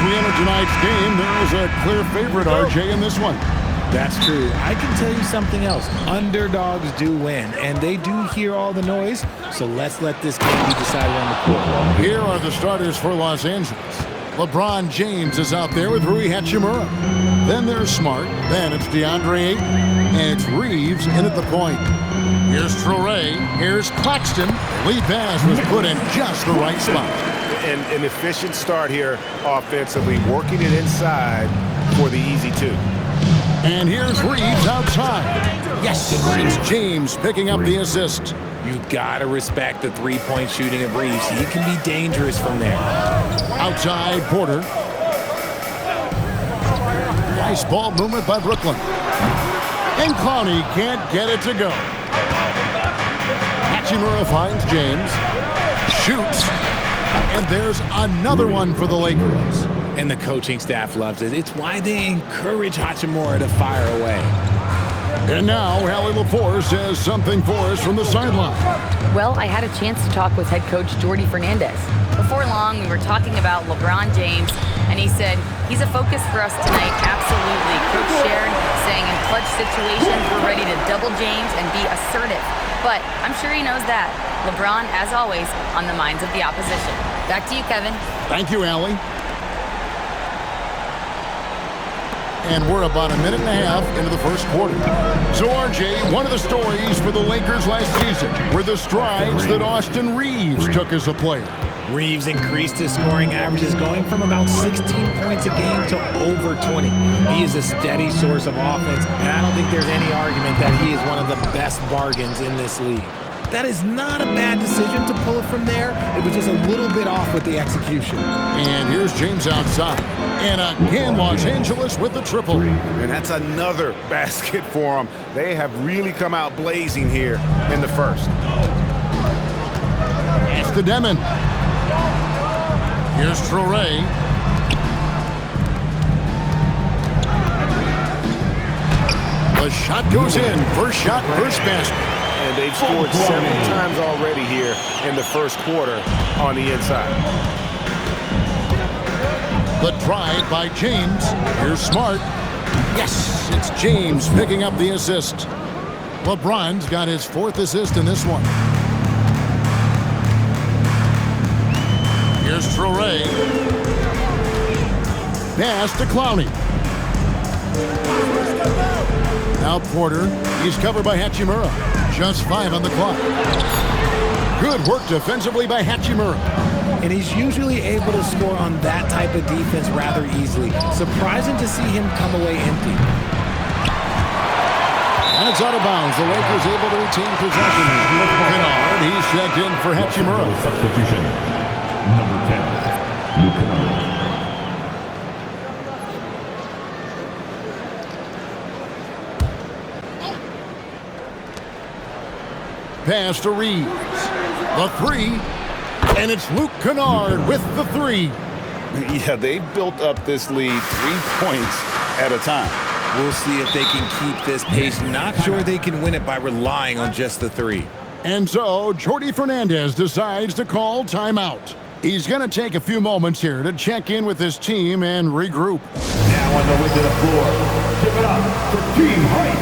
we enter tonight's game, there is a clear favorite, RJ, in this one. That's true. I can tell you something else. Underdogs do win, and they do hear all the noise, so let's let this game be decided on the court. Here are the starters for Los Angeles. LeBron James is out there with Rui Hachimura. Then there's Smart. Then it's DeAndre Ayton. And it's Reeves in at the point. Here's Traoré. Here's Claxton. The lead pass was put in just the right spot. An efficient start here offensively, working it inside for the easy two. And here's Reeves outside. Yes, it's James picking up the assist. You gotta respect the three-point shooting of Reeves. He can be dangerous from there. Outside, Porter. Nice ball movement by Brooklyn. And Clowney can't get it to go. Hachimura finds James. Shoots. And there's another one for the Lakers. And the coaching staff loves it. It's why they encourage Hachimura to fire away. And now, Allie LaForce has something for us from the sideline. Well, I had a chance to talk with head coach Jordi Fernandez. Before long, we were talking about LeBron James, and he said, he's a focus for us tonight, absolutely. Coach shared, saying in clutch situations, we're ready to double James and be assertive. But I'm sure he knows that. LeBron, as always, on the minds of the opposition. Back to you, Kevin. Thank you, Allie. And we're about a minute and a half into the first quarter. So, RJ, one of the stories for the Lakers last season were the strides that Austin Reeves took as a player. Reeves increased his scoring averages, going from about 16 points a game to over 20. He is a steady source of offense, and I don't think there's any argument that he is one of the best bargains in this league. That is not a bad decision to pull it from there. It was just a little bit off with the execution. And here's James outside. And again, Los Angeles with the triple. And that's another basket for them. They have really come out blazing here in the first. It's the Demon. Here's Traoré. The shot goes in. First shot, first basket. And they've scored several times already here in the first quarter on the inside. The drive by James. Here's Smart. Yes, it's James picking up the assist. LeBron's got his fourth assist in this one. Here's Traoré. Pass to Clowney. Now Porter. He's covered by Hachimura. Just 5 on the clock. Good work defensively by Hachimura. And he's usually able to score on that type of defense rather easily. Surprising to see him come away empty. And it's out of bounds. The Lakers able to retain possession. Kennard, he's checked in for Hachimura. Substitution. Number 10, Luke Kennard. Pass to Reeves. The three. And it's Luke Kennard with the three. Yeah, they've built up this lead 3 points at a time. We'll see if they can keep this pace. Not sure they can win it by relying on just the three. And so, Jordi Fernandez decides to call timeout. He's going to take a few moments here to check in with his team and regroup. Now on the way to the floor. Give it up for Team Height.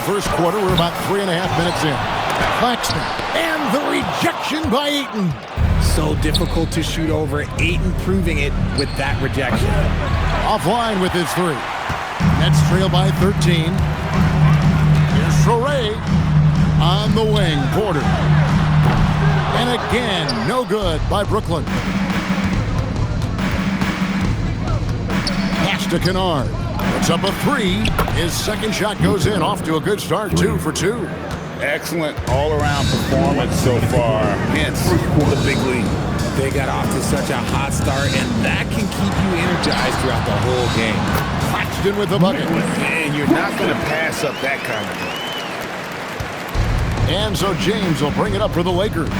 first quarter. We're about 3.5 minutes in. Claxton, and the rejection by Ayton. So difficult to shoot over. Ayton proving it with that rejection. Offline with his three. Nets trail by 13. Here's Traore on the wing. Porter. And again, no good by Brooklyn. Pass to Kennard. Puts up a three. His second shot goes in. Off to a good start. 2 for 2. Excellent all-around performance so far. Hence the big lead. They got off to such a hot start, and that can keep you energized throughout the whole game. Claxton with the bucket. And you're not going to pass up that kind of thing. And so James will bring it up for the Lakers.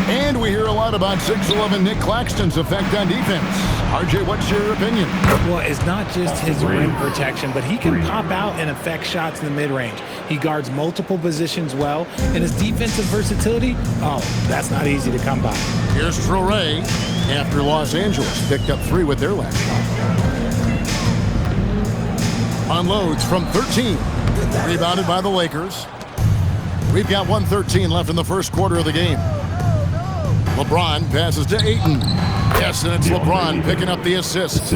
And we hear a lot about 6'11" Nick Claxton's effect on defense. RJ, what's your opinion? Well, it's not just his rim protection, but he can pop out and affect shots in the mid-range. He guards multiple positions well, and his defensive versatility, oh, that's not easy to come by. Here's Traore after Los Angeles picked up 3 with their last shot. Unloads from 13. Rebounded by the Lakers. We've got 1:13 left in the first quarter of the game. LeBron passes to Ayton. Yes, and it's LeBron picking up the assist.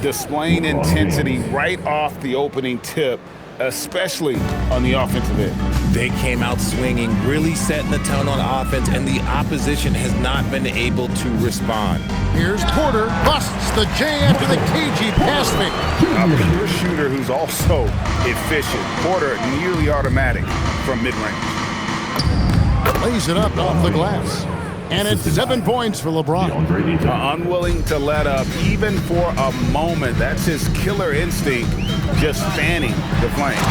Displaying intensity right off the opening tip, especially on the offensive end. They came out swinging, really setting the tone on offense, and the opposition has not been able to respond. Here's Porter, busts the J after the cagey pass fake. A pure shooter who's also efficient. Porter nearly automatic from mid-range. Lays it up off the glass. And it's 7 points for LeBron. Unwilling to let up even for a moment. That's his killer instinct, just fanning the flames.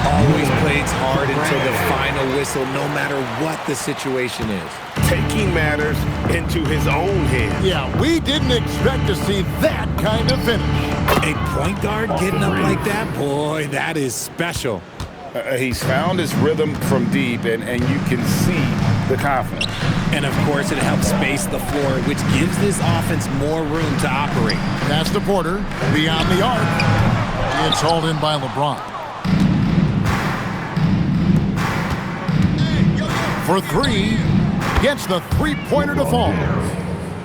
Always plays hard until the final whistle, no matter what the situation is. Taking matters into his own hands. Yeah, we didn't expect to see that kind of finish. A point guard getting up like that, boy, that is special. He's found his rhythm from deep, and you can see the confidence. And, of course, it helps space the floor, which gives this offense more room to operate. Pass to Porter, beyond the arc. It's hauled in by LeBron. For 3, gets the three-pointer to fall.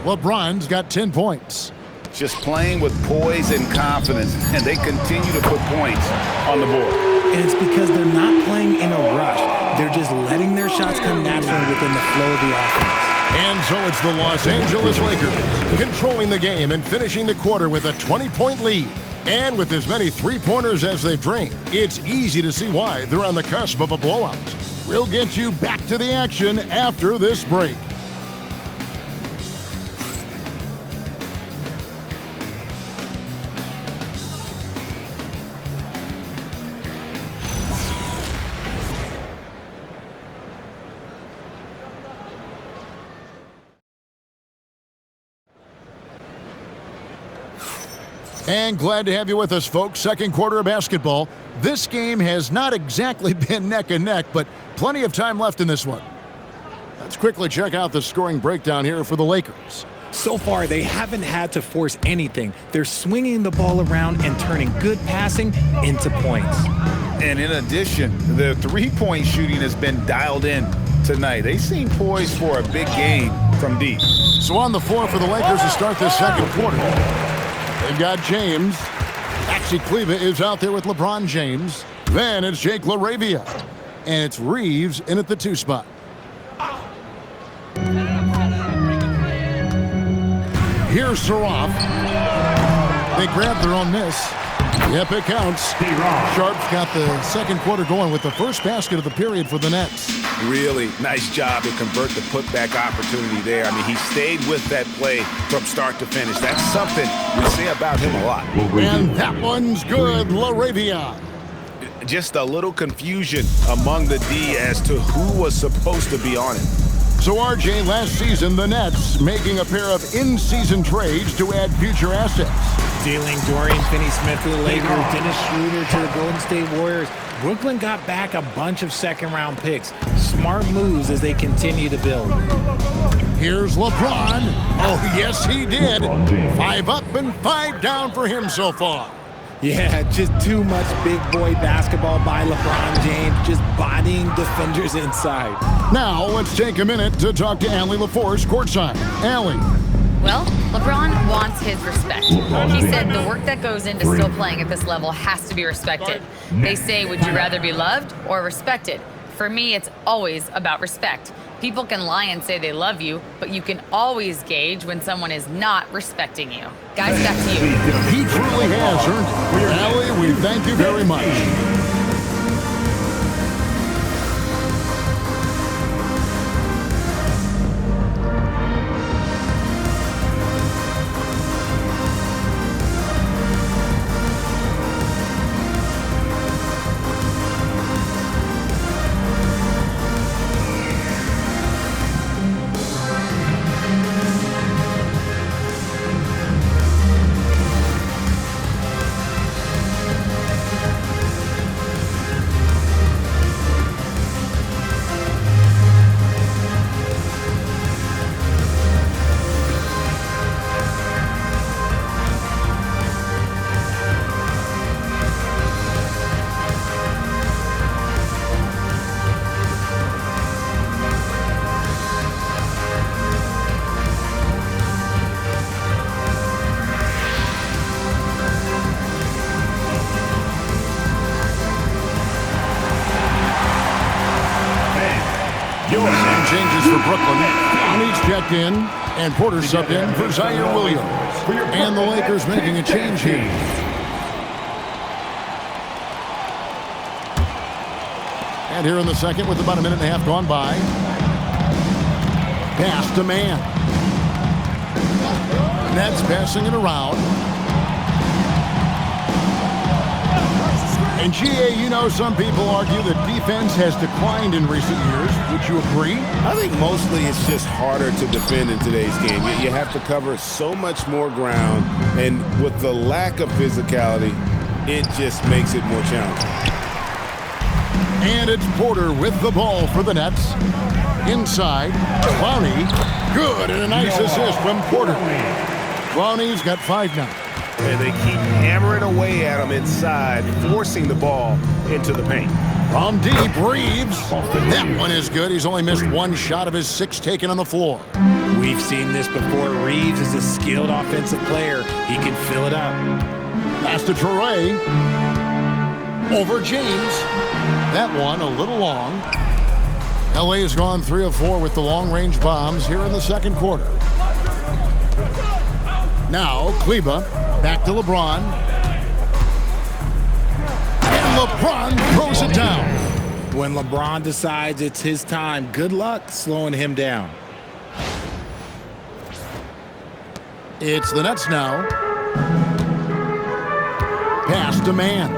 LeBron's got 10 points. Just playing with poise and confidence, and they continue to put points on the board. And it's because they're not playing in a rush. They're just letting their shots come naturally within the flow of the offense. And so it's the Los Angeles Lakers controlling the game and finishing the quarter with a 20-point lead. And with as many three-pointers as they've drained, it's easy to see why they're on the cusp of a blowout. We'll get you back to the action after this break. And glad to have you with us, folks. Second quarter of basketball. This game has not exactly been neck and neck, but plenty of time left in this one. Let's quickly check out the scoring breakdown here for the Lakers. So far, they haven't had to force anything. They're swinging the ball around and turning good passing into points. And in addition, the three-point shooting has been dialed in tonight. They seem poised for a big game from deep. So on the floor for the Lakers to start this second quarter. They've got James. Maxi Kleber is out there with LeBron James. Then it's Jake LaRavia. And it's Reeves in at the 2 spot. Here's Saroff. They grab their own miss. Yep, it counts. Sharp's got the second quarter going with the first basket of the period for the Nets. Really nice job to convert the putback opportunity there. I mean, he stayed with that play from start to finish. That's something we say about him a lot. And that one's good, LaRavia. Just a little confusion among the D as to who was supposed to be on it. So, RJ, last season, the Nets making a pair of in-season trades to add future assets. Dealing Dorian Finney-Smith to the Lakers, Dennis Schroeder to the Golden State Warriors. Brooklyn got back a bunch of second-round picks. Smart moves as they continue to build. Here's LeBron. Oh, yes, he did. 5 up and 5 down for him so far. Yeah, just too much big boy basketball by LeBron James, just bodying defenders inside. Now, let's take a minute to talk to Allie LaForce courtside. Allie. Well, LeBron wants his respect. He said the work that goes into still playing at this level has to be respected. They say, would you rather be loved or respected? For me, it's always about respect. People can lie and say they love you, but you can always gauge when someone is not respecting you. Guys, back to you. He truly has earned it. Allie, we thank you very much. And changes for Brooklyn. He's checked in, and Porter subbed in for Zaire Williams. And the Lakers making a change here. And here in the second, with about a minute and a half gone by, pass to man. Nets passing it around. And GA, you know, some people argue that defense has declined in recent years. Would you agree? I think mostly it's just harder to defend in today's game. You have to cover so much more ground, and with the lack of physicality, it just makes it more challenging. And it's Porter with the ball for the Nets. Inside, Clowney. Good, and a nice assist from Porter. Clowney's got 5 now. And they keep hammering away at him inside, forcing the ball into the paint. From deep, Reeves. That one is good. He's only missed 1 shot of his 6 taken on the floor. We've seen this before. Reeves is a skilled offensive player. He can fill it up. Pass to Traore. Over James. That one a little long. LA has gone 3 of 4 with the long-range bombs here in the second quarter. Now, Kleba, back to LeBron. And LeBron throws it down. When LeBron decides it's his time, good luck slowing him down. It's the Nets now. Pass to man.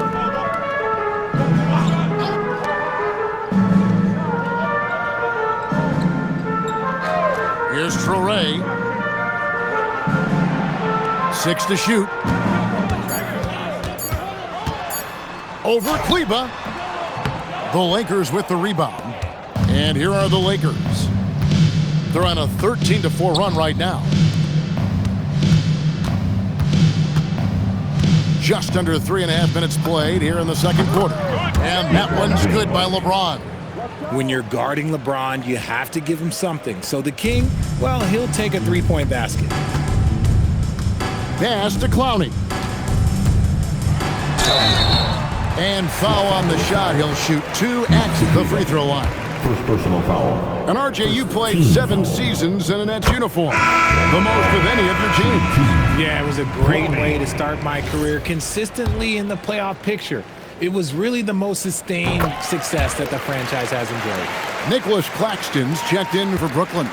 Here's Traore. 6 to shoot. Over Kleba. The Lakers with the rebound. And here are the Lakers. They're on a 13-4 run right now. Just under 3.5 minutes played here in the second quarter. And that one's good by LeBron. When you're guarding LeBron, you have to give him something. So the King, well, he'll take a 3-point basket. Pass to Clowney. And foul on the shot. He'll shoot 2 at the free throw line. First personal foul. And RJ, you played 7 seasons in a Nets uniform. The most of any of your teams. Yeah, it was a great way to start my career consistently in the playoff picture. It was really the most sustained success that the franchise has enjoyed. Nicholas Claxton's checked in for Brooklyn.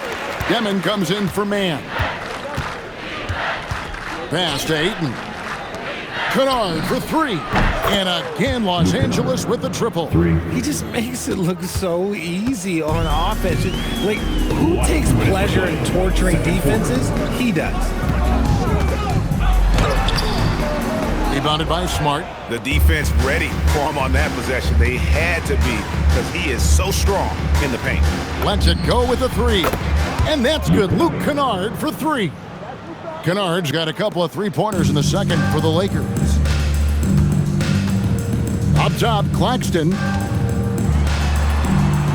Demon comes in for man. Pass to Ayton. Kennard for 3. And again, Los Angeles with the triple. He just makes it look so easy on offense. Like, who takes pleasure in torturing defenses? He does. Rebounded by Smart. The defense ready for him on that possession. They had to be, because he is so strong in the paint. Lets it go with a 3. And that's good. Luke Kennard for 3. Kennard's got a couple of 3-pointers in the second for the Lakers. Up top, Claxton.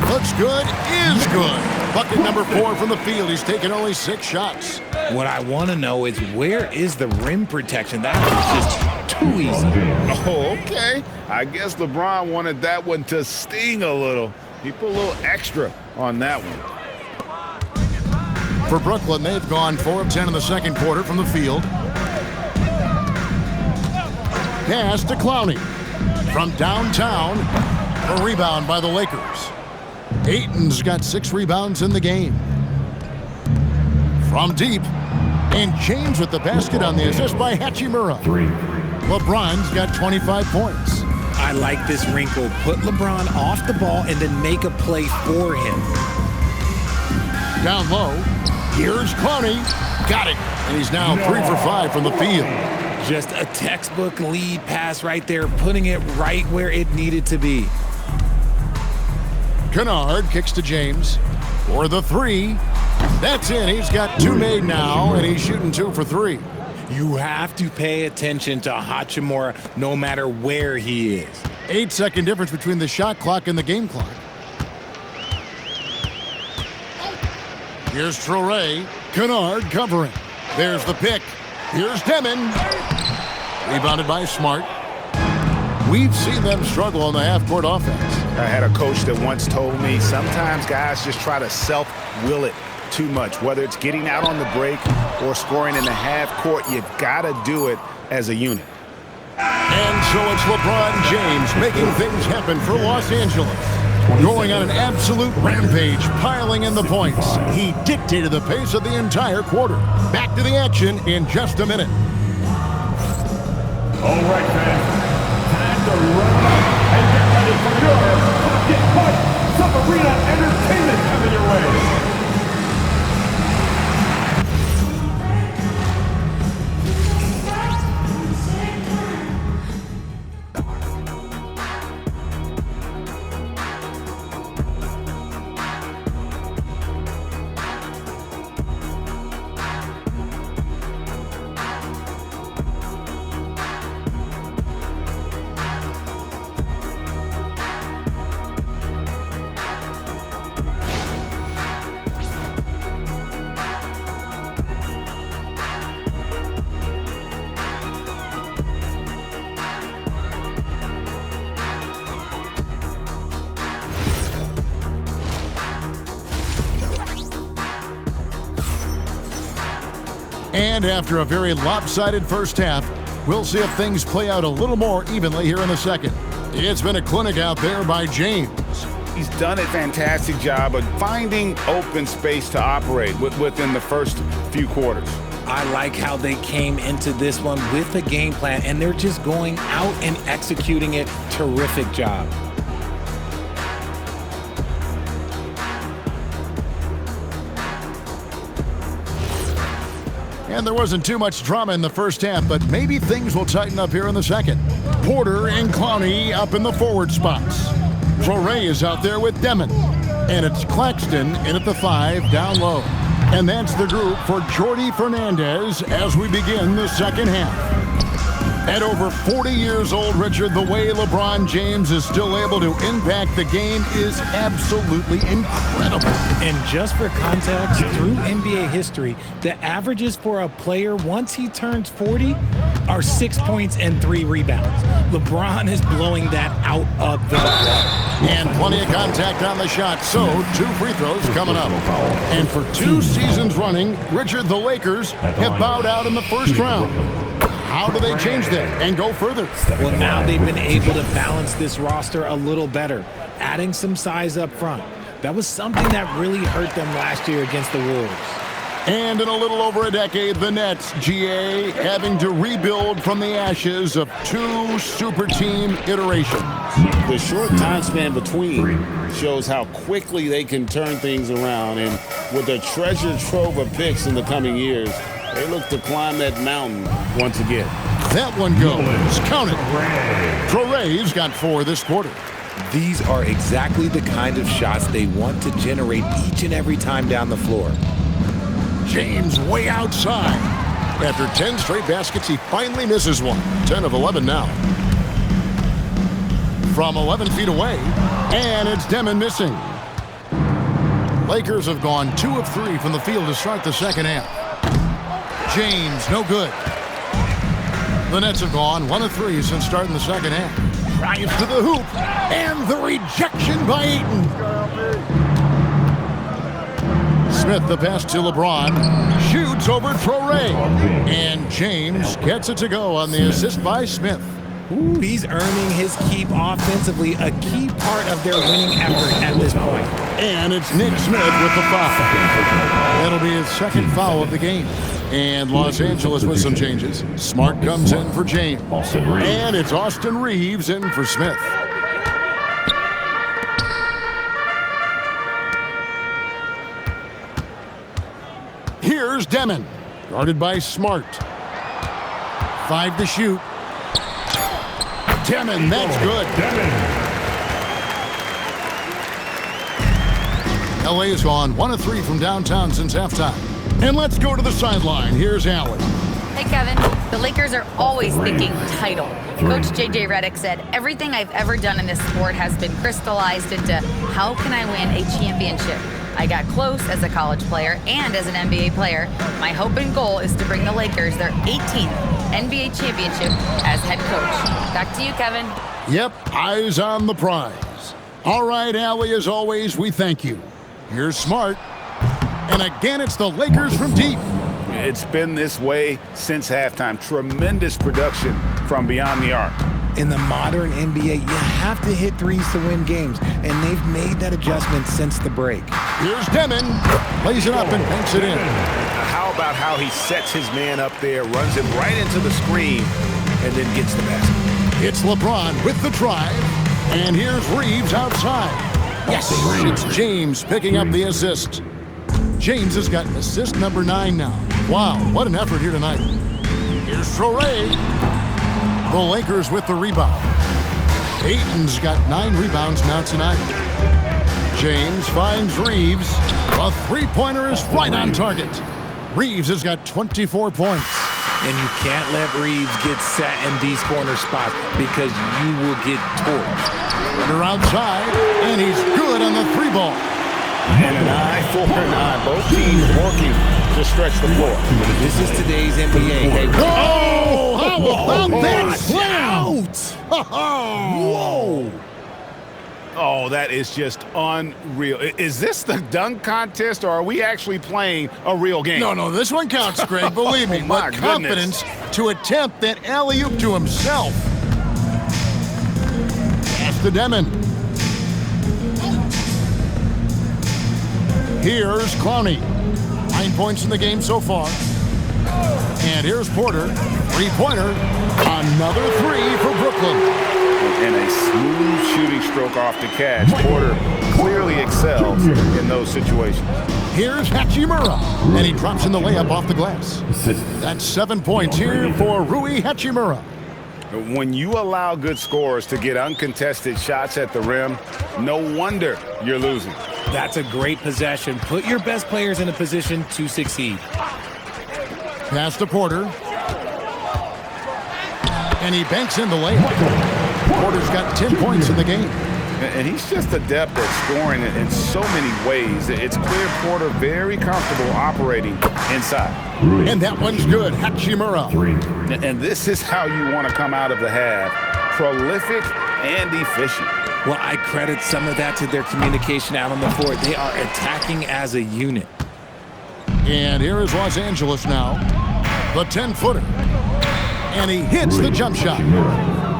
Looks good, is good. Bucket number 4 from the field. He's taken only 6 shots. What I want to know is, where is the rim protection? That was just too easy. Oh, okay. I guess LeBron wanted that one to sting a little. He put a little extra on that one. For Brooklyn, they've gone 4 of 10 in the second quarter from the field. Pass to Clowney. From downtown, a rebound by the Lakers. Ayton's got 6 rebounds in the game. From deep, and James with the basket on the assist by Hachimura. LeBron's got 25 points. I like this wrinkle. Put LeBron off the ball and then make a play for him. Down low, here's Clowney. Got it. And he's now 3 for 5 from the field. Just a textbook lead pass right there, putting it right where it needed to be. Kennard kicks to James for the 3. That's in. He's got 2 made now, and he's shooting 2 for 3. You have to pay attention to Hachimura no matter where he is. 8-second difference between the shot clock and the game clock. Here's Traoré. Kennard covering. There's the pick. Here's Demon. Rebounded by Smart. We've seen them struggle on the half-court offense. I had a coach that once told me sometimes guys just try to self-will it too much. Whether it's getting out on the break or scoring in the half-court, you've got to do it as a unit. And so it's LeBron James making things happen for Los Angeles. Going on an absolute rampage, piling in the points. He dictated the pace of the entire quarter. Back to the action in just a minute. All right, fans. Time to run up and get ready for your Pocket Push Sub-Arena Entertainment coming your way. And after a very lopsided first half, we'll see if things play out a little more evenly here in the second. It's been a clinic out there by James. He's done a fantastic job of finding open space to operate within the first few quarters. I like how they came into this one with a game plan, and they're just going out and executing it. Terrific job. And there wasn't too much drama in the first half, but maybe things will tighten up here in the second. Porter and Clowney up in the forward spots. Traoré is out there with Demon. And it's Claxton in at the 5 down low. And that's the group for Jordi Fernandez as we begin the second half. At over 40 years old, Richard, the way LeBron James is still able to impact the game is absolutely incredible. And just for context, through NBA history, the averages for a player once he turns 40 are 6 points and 3 rebounds. LeBron is blowing that out of the water. And plenty of contact on the shot, so 2 free throws coming up. And for 2 seasons running, Richard, the Lakers have bowed out in the first round. How do they change that and go further? Well, now they've been able to balance this roster a little better, adding some size up front. That was something that really hurt them last year against the Wolves. And in a little over a decade, the Nets, GA, having to rebuild from the ashes of 2 super team iterations. The short time span between shows how quickly they can turn things around, and with a treasure trove of picks in the coming years, they look to climb that mountain once again. That one goes. Count it. Traoré's got 4 this quarter. These are exactly the kind of shots they want to generate each and every time down the floor. James way outside. After 10 straight baskets, he finally misses one. 10 of 11 now. from 11 feet away, and it's Demon missing. Lakers have gone 2 of 3 from the field to start the second half. James, no good. The Nets have gone 1 of 3 since starting the second half. Drives to the hoop, and the rejection by Ayton. Smith, the pass to LeBron, shoots over Traore, and James gets it to go on the assist by Smith. Ooh, he's earning his keep offensively, a key part of their winning effort at this point. And it's Nick Smith with the foul. That'll be his second foul of the game. And Los Angeles with some changes. Smart comes in for James. And it's Austin Reeves in for Smith. Here's Demon, guarded by Smart. 5 to shoot. Demon, that's good. LA has gone 1 of 3 from downtown since halftime. And let's go to the sideline. Here's Allen. Hey, Kevin. The Lakers are always thinking title. Coach J.J. Redick said, everything I've ever done in this sport has been crystallized into how can I win a championship? I got close as a college player and as an NBA player. My hope and goal is to bring the Lakers their 18th NBA championship as head coach. Back to you, Kevin. Yep, eyes on the prize. All right, Allie, as always, we thank you. Here's Smart. And again, it's the Lakers from deep. It's been this way since halftime. Tremendous production from beyond the arc. In the modern NBA, you have to hit threes to win games, and they've made that adjustment since the break. Here's Demon, plays it up and banks it in. How about how he sets his man up there, runs him right into the screen, and then gets the basket? It's LeBron with the drive, and here's Reeves outside. Yes, it's James picking up the assist. James has got assist number 9 now. Wow, what an effort here tonight. Here's Traore. The Lakers with the rebound. Ayton's got 9 rebounds now tonight. James finds Reeves. A three-pointer is right on target. Reeves has got 24 points. And you can't let Reeves get set in these corner spots because you will get torched. Runner outside, and he's good on the 3-ball. And an eye for an eye. Both teams working to stretch the floor. This is today's NBA. Hey, oh, how about that slam? Whoa! Oh, that is just unreal. Is this the dunk contest, or are we actually playing a real game? No, this one counts, Greg. Believe me. My But confidence to attempt that alley-oop to himself. Pass to Demon. Here's Clowney. 9 points in the game so far. And here's Porter. 3-pointer. Another 3 for Brooklyn. And a smooth shooting stroke off the catch. Porter clearly excels in those situations. Here's Hachimura. And he drops in the layup off the glass. That's 7 points here for Rui Hachimura. When you allow good scorers to get uncontested shots at the rim, no wonder you're losing. That's a great possession. Put your best players in a position to succeed. Pass to Porter. And he banks in the layup. Porter's got 10 points in the game. And he's just adept at scoring in so many ways. It's clear Porter very comfortable operating inside. And that one's good. Hachimura. And this is how you want to come out of the half. Prolific and efficient. Well, I credit some of that to their communication out on the floor. They are attacking as a unit. And here is Los Angeles now. The 10-footer. And he hits the jump shot.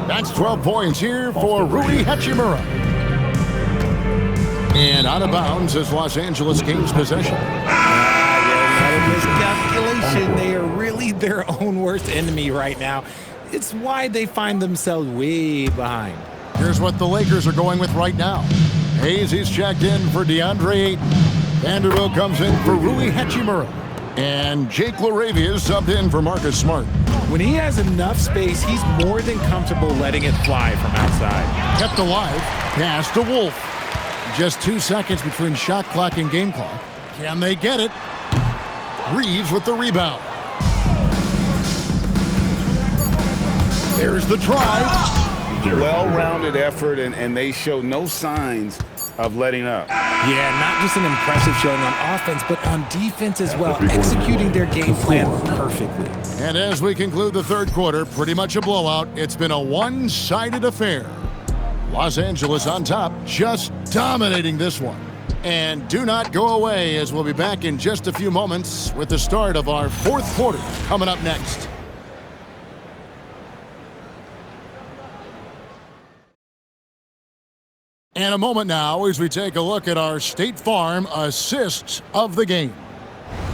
That's 12 points here for Rui Hachimura. And out of bounds as Los Angeles gains possession. Miscalculation. They are really their own worst enemy right now. It's why they find themselves way behind. Here's what the Lakers are going with right now. Hayes, he's checked in for DeAndre Ayton. Vanderbilt comes in for Rui Hachimura. And Jake LaRavia is subbed in for Marcus Smart. When he has enough space, he's more than comfortable letting it fly from outside. Kept alive. Pass to Wolf. Just 2 seconds between shot clock and game clock. Can they get it? Reeves with the rebound. There's the drive. well-rounded effort, and they show no signs of letting up. Yeah, not just an impressive showing on offense, but on defense as well, executing their game plan perfectly. And as we conclude the third quarter, pretty much a blowout. It's been a one-sided affair. Los Angeles on top, just dominating this one. And do not go away, as we'll be back in just a few moments with the start of our fourth quarter coming up next. And a moment now as we take a look at our State Farm assists of the game.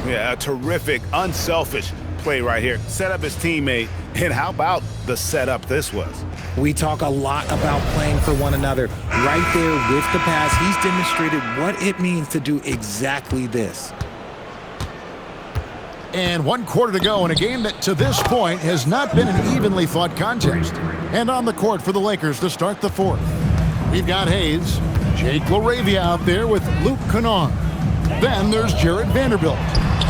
Yeah, a terrific, unselfish play right here. Set up his teammate, and how about the setup this was? We talk a lot about playing for one another. Right there with the pass, he's demonstrated what it means to do exactly this. And 1 quarter to go in a game that to this point has not been an evenly fought contest. And on the court for the Lakers to start the fourth. We've got Hayes, Jake LaRavia out there with Luke Kennard. Then there's Jared Vanderbilt.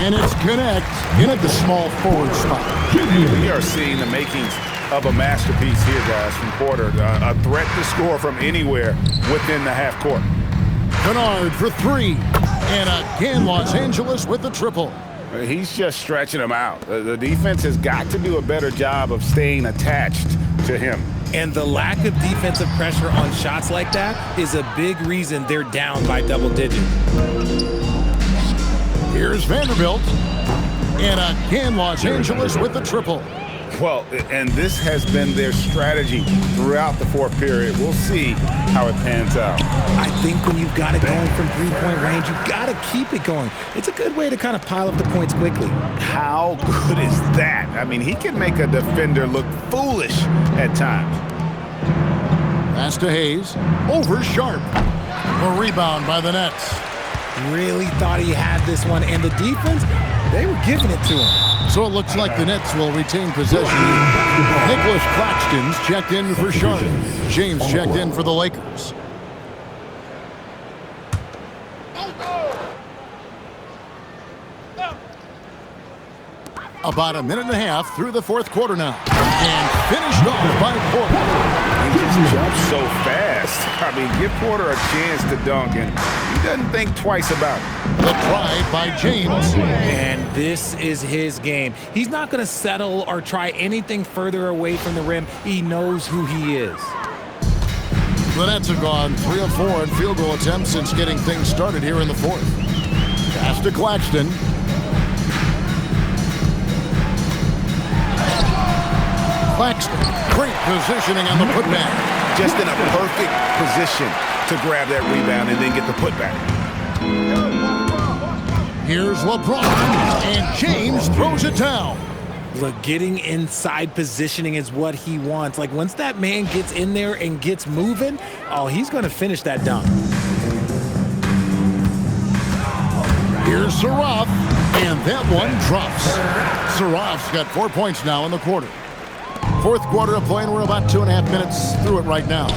And it's Connect in at the small forward spot. We are seeing the makings of a masterpiece here, guys, from Porter. A threat to score from anywhere within the half court. Kennard for three. And again, Los Angeles with the triple. He's just stretching them out. The defense has got to do a better job of staying attached to him. And the lack of defensive pressure on shots like that is a big reason they're down by double digits. Here's Vanderbilt. And again, Los Angeles with the triple. Well, and this has been their strategy throughout the fourth period. We'll see how it pans out. I think when you've got it going from three-point range, you've got to keep it going. It's a good way to kind of pile up the points quickly. How good is that? I mean, he can make a defender look foolish at times. Pass to Hayes. Over Sharp. A rebound by the Nets. Really thought he had this one, and the defense, they were giving it to him. So it looks like the Nets will retain possession. Nicholas Claxton's checked in for Sharp. James checked in for the Lakers. About a minute and a half through the fourth quarter now. And finished off by Porter. He just jumps so fast. I mean, give Porter a chance to dunk, and he doesn't think twice about it. The drive by James. And this is his game. He's not going to settle or try anything further away from the rim. He knows who he is. The Nets have gone 3 of 4 in field goal attempts since getting things started here in the fourth. Pass to Claxton. Claxton, great positioning on the putback. Just in a perfect position to grab that rebound and then get the putback. Here's LeBron, and James throws it down. Look, getting inside positioning is what he wants. Like, once that man gets in there and gets moving, oh, he's going to finish that dunk. Here's Saraf, and that one drops. Saraf's got 4 points now in the quarter. Fourth quarter of play, and we're about 2.5 minutes through it right now.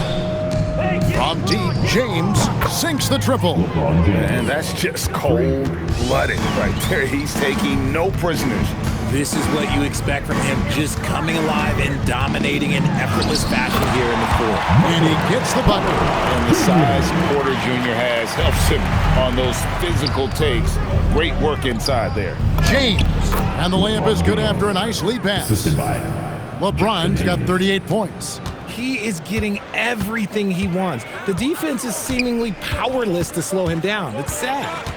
From deep, James sinks the triple. And that's just cold-blooded right there. He's taking no prisoners. This is what you expect from him, just coming alive and dominating in effortless fashion here in the fourth. And he gets the bucket. And the size Porter Jr. has helps him on those physical takes. Great work inside there. James, and the layup is good after a nice lead pass. LeBron's got 38 points. He is getting everything he wants. The defense is seemingly powerless to slow him down. It's sad.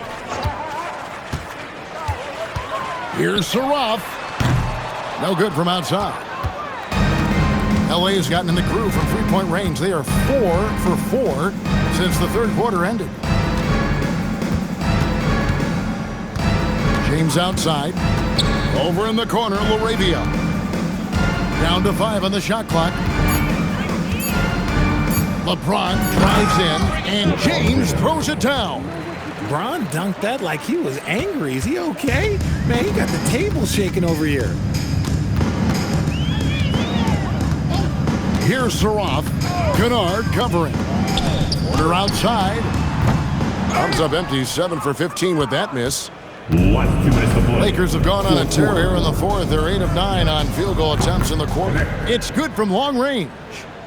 Here's Saraf. No good from outside. LA has gotten in the groove from three-point range. They are 4 for 4 since the third quarter ended. James outside. Over in the corner, LaRavia. Down to 5 on the shot clock. LeBron drives in, and James throws it down. Bron dunked that like he was angry. Is he okay? Man, he got the table shaking over here. Here's Saraf. Kennard covering. Porter outside. Comes up empty, 7 for 15 with that miss. Lakers have gone on a tear here in the fourth. They're 8 of 9 on field goal attempts in the quarter. It's good from long range.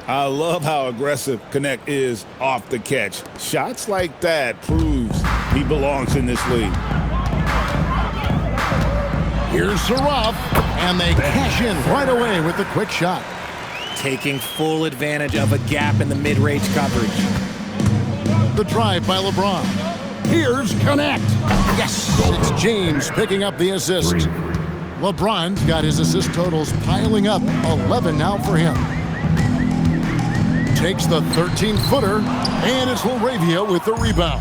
I love how aggressive Connect is off the catch. Shots like that proves he belongs in this league. Here's Saraf, and they cash in right away with the quick shot. Taking full advantage of a gap in the mid-range coverage. The drive by LeBron. Here's Connect. Yes, it's James picking up the assist. LeBron's got his assist totals piling up, 11 now for him. Takes the 13-footer, and it's Laravia with the rebound.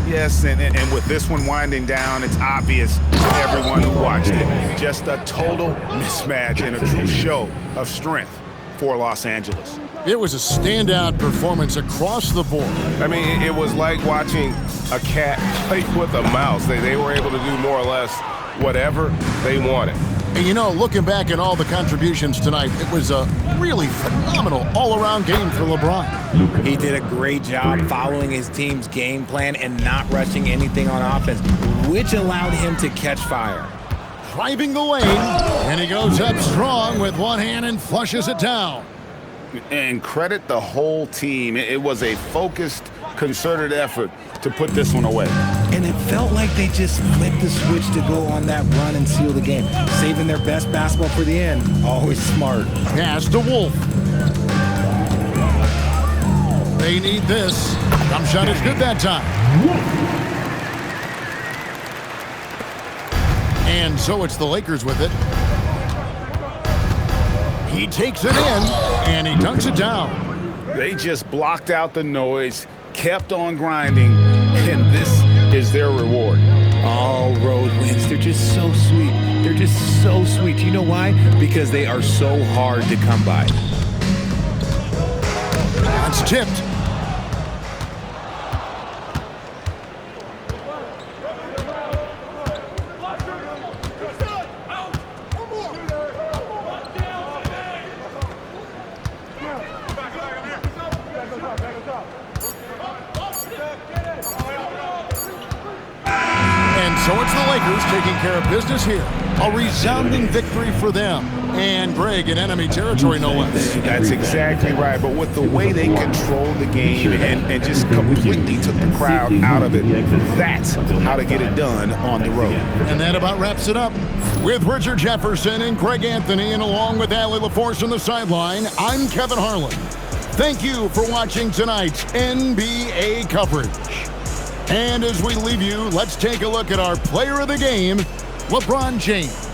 Yes, and with this one winding down, it's obvious to everyone who watched it. Just a total mismatch and a true show of strength for Los Angeles. It was a standout performance across the board. I mean, it was like watching a cat play with a mouse. They were able to do more or less whatever they wanted. And you know, looking back at all the contributions tonight, it was a really phenomenal all-around game for LeBron. He did a great job following his team's game plan and not rushing anything on offense, which allowed him to catch fire. Driving the lane, and he goes up strong with one hand and flushes it down. And credit the whole team. It was a focused, concerted effort to put this one away. And it felt like they just flipped the switch to go on that run and seal the game, saving their best basketball for the end. Always smart. Pass to Wolf. They need this. Jump shot is good that time. And so it's the Lakers with it. He takes it in, and he dunks it down. They just blocked out the noise, kept on grinding, and this is their reward. All road wins. They're just so sweet. They're just so sweet. You know why? Because they are so hard to come by. It's tipped. So it's the Lakers taking care of business here. A resounding victory for them. And Greg in enemy territory, no less. That's exactly right. But with the way they controlled the game and just completely took the crowd out of it, that's how to get it done on the road. And that about wraps it up. With Richard Jefferson and Greg Anthony, and along with Allie LaForce on the sideline, I'm Kevin Harlan. Thank you for watching tonight's NBA coverage. And as we leave you, let's take a look at our player of the game, LeBron James.